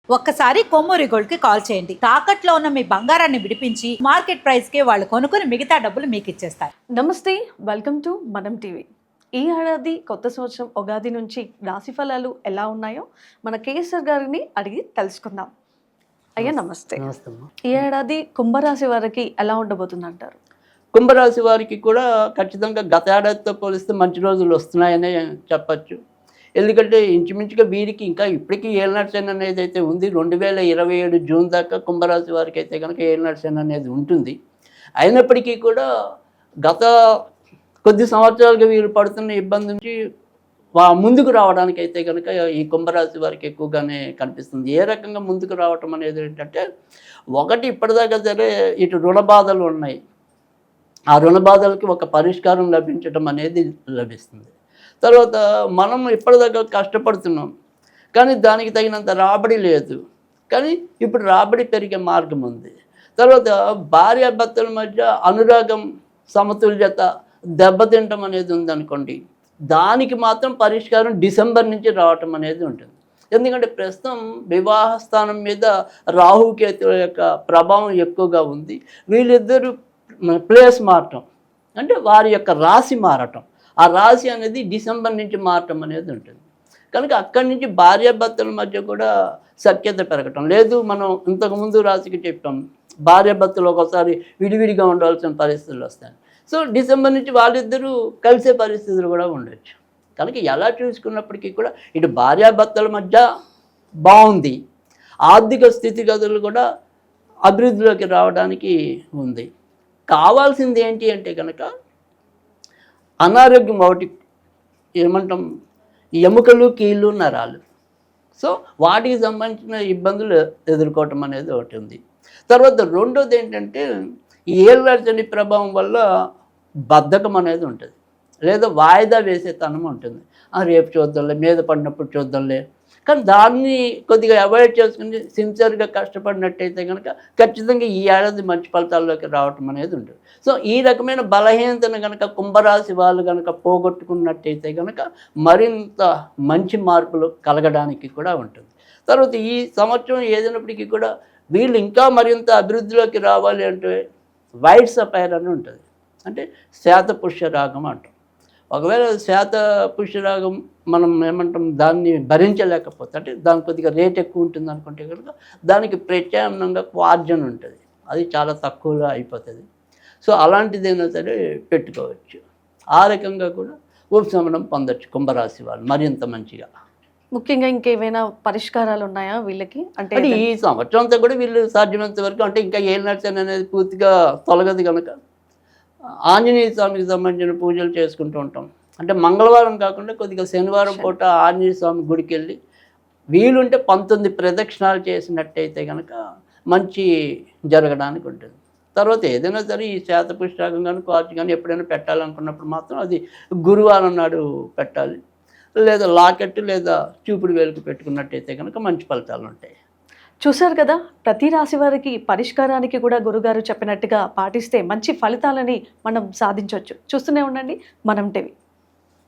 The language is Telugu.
ఒక్కసారి కొమ్మూరి గోల్డ్ కి కాల్ చేయండి. తాకట్లో ఉన్న మీ బంగారాన్ని విడిపించి మార్కెట్ ప్రైస్ కి వాళ్ళు కొనుక్కుని మిగతా డబ్బులు మీకు ఇచ్చేస్తారు. నమస్తే, వెల్కమ్ టు మనం టీవీ. ఈ ఏడాది కొత్త సంవత్సరం ఉగాది నుంచి రాశి ఫలాలు ఎలా ఉన్నాయో మన కేసర్ గారిని అడిగి తెలుసుకుందాం. అయ్యా నమస్తే. ఈ ఏడాది కుంభరాశి వారికి ఎలా ఉండబోతుంది అంటారు? కుంభరాశి వారికి కూడా ఖచ్చితంగా గత ఏడాదితో పోలిస్తే మంచి రోజులు వస్తున్నాయనే చెప్పచ్చు. ఎందుకంటే ఇంచుమించుగా వీరికి ఇంకా ఇప్పటికీ ఏలినాటి శని అనేది అయితే ఉంది. 2027 జూన్ దాకా కుంభరాశి వారికి అయితే కనుక ఏలినాటి శని అనేది ఉంటుంది. అయినప్పటికీ కూడా గత కొద్ది సంవత్సరాలుగా వీరు పడుతున్న ఇబ్బంది నుంచి ముందుకు రావడానికి అయితే కనుక ఈ కుంభరాశి వారికి ఎక్కువగానే కనిపిస్తుంది. ఏ రకంగా ముందుకు రావటం అనేది ఏంటంటే, ఒకటి ఇప్పటిదాకా సరే ఇటు రుణ బాధలు ఉన్నాయి. ఆ రుణ బాధలకి ఒక పరిష్కారం లభించడం అనేది లభిస్తుంది. తర్వాత మనం ఇప్పటిదాకా కష్టపడుతున్నాం, కానీ దానికి తగినంత రాబడి లేదు. కానీ ఇప్పుడు రాబడి పెరిగే మార్గం ఉంది. తర్వాత భార్యాభర్తల మధ్య అనురాగం, సమతుల్యత దెబ్బతింటం అనేది ఉందనుకోండి, దానికి మాత్రం పరిష్కారం డిసెంబర్ నుంచి రావటం అనేది ఉంటుంది. ఎందుకంటే ప్రస్తుతం వివాహ స్థానం మీద రాహుకేతుల యొక్క ప్రభావం ఎక్కువగా ఉంది. వీళ్ళిద్దరూ ప్లేస్ మారటం అంటే వారి యొక్క రాశి మారటం, ఆ రాశి అనేది డిసెంబర్ నుంచి మారటం అనేది ఉంటుంది. కనుక అక్కడి నుంచి భార్యాభర్తల మధ్య కూడా సఖ్యత పెరగటం లేదు. మనం ఇంతకుముందు రాశికి చెప్పాం, భార్యాభర్తలు ఒకసారి విడివిడిగా ఉండాల్సిన పరిస్థితులు వస్తాయి. సో డిసెంబర్ నుంచి వాళ్ళిద్దరూ కలిసే పరిస్థితులు కూడా ఉండొచ్చు. కనుక ఎలా చూసుకున్నప్పటికీ కూడా ఇటు భార్యాభర్తల మధ్య బాగుంది, ఆర్థిక స్థితిగతులు కూడా అభివృద్ధిలోకి రావడానికి ఉంది. కావాల్సింది ఏంటి అంటే కనుక అనారోగ్యం ఒకటి, ఏమంటాం, ఎముకలు, కీళ్ళు, నరాలు. సో వాటికి సంబంధించిన ఇబ్బందులు ఎదుర్కోవటం అనేది ఒకటి ఉంది. తర్వాత రెండోది ఏంటంటే, ఈ ఏలినాటి శని ప్రభావం వల్ల బద్ధకం అనేది ఉంటుంది, లేదా వాయిదా వేసేతనం ఉంటుంది. రేపు చూద్దాంలే, మీద పడినప్పుడు చూద్దాంలే. కానీ దాన్ని కొద్దిగా అవాయిడ్ చేసుకుని సిన్సియర్గా కష్టపడినట్టయితే కనుక ఖచ్చితంగా ఈ ఏడాది మంచి ఫలితాల్లోకి రావటం అనేది ఉంటుంది. సో ఈ రకమైన బలహీనతను కనుక కుంభరాశి వాళ్ళు కనుక పోగొట్టుకున్నట్టయితే కనుక మరింత మంచి మార్పులు కలగడానికి కూడా ఉంటుంది. తర్వాత ఈ సంవత్సరం ఏదైనప్పటికీ కూడా వీళ్ళు ఇంకా మరింత అభివృద్ధిలోకి రావాలి అంటే వైట్ సఫైర్ అని ఉంటుంది, అంటే శ్వేత పుష్యరాగం అంటాం. ఒకవేళ శ్వేత పుష్యరాగం మనం ఏమంటాం, దాన్ని భరించలేకపోతే, అంటే దానికి కొద్దిగా రేట్ ఎక్కువ ఉంటుంది అనుకుంటే కనుక దానికి ప్రత్యామ్నాయంగా క్వార్జన్ ఉంటుంది, అది చాలా తక్కువలో అయిపోతుంది. సో అలాంటిదైనా సరే పెట్టుకోవచ్చు. ఆ రకంగా కూడా ఉపశమనం పొందొచ్చు కుంభరాశి వాళ్ళు మరింత మంచిగా. ముఖ్యంగా ఇంకేమైనా పరిష్కారాలు ఉన్నాయా వీళ్ళకి? అంటే ఈ సంవత్సరం అంతా కూడా వీళ్ళు సాధ్యమైనంత వరకు, అంటే ఇంకా ఏలినాటి శని అనేది పూర్తిగా తొలగదు కనుక ఆంజనేయ స్వామికి సంబంధించిన పూజలు చేసుకుంటూ ఉంటాం. అంటే మంగళవారం కాకుండా కొద్దిగా శనివారం పూట ఆంజనేయ స్వామి గుడికి వెళ్ళి వీలుంటే 19 ప్రదక్షిణాలు చేసినట్టయితే కనుక మంచి జరగడానికి ఉంటుంది. తర్వాత ఏదైనా సరే ఈ శ్వేతపుష్యరాగం కానీ కార్చి కానీ ఎప్పుడైనా పెట్టాలనుకున్నప్పుడు మాత్రం అది గురువారం నాడు పెట్టాలి, లేదా లాకెట్ లేదా చూపుడు వేలుకు పెట్టుకున్నట్టయితే కనుక మంచి ఫలితాలు ఉంటాయి. చూశారు కదా, ప్రతి రాశి వారికి పరిష్కారానికి కూడా గురుగారు చెప్పినట్టుగా పాటిస్తే మంచి ఫలితాలని మనం సాధించవచ్చు. చూస్తూనే ఉండండి మనం టీవీ.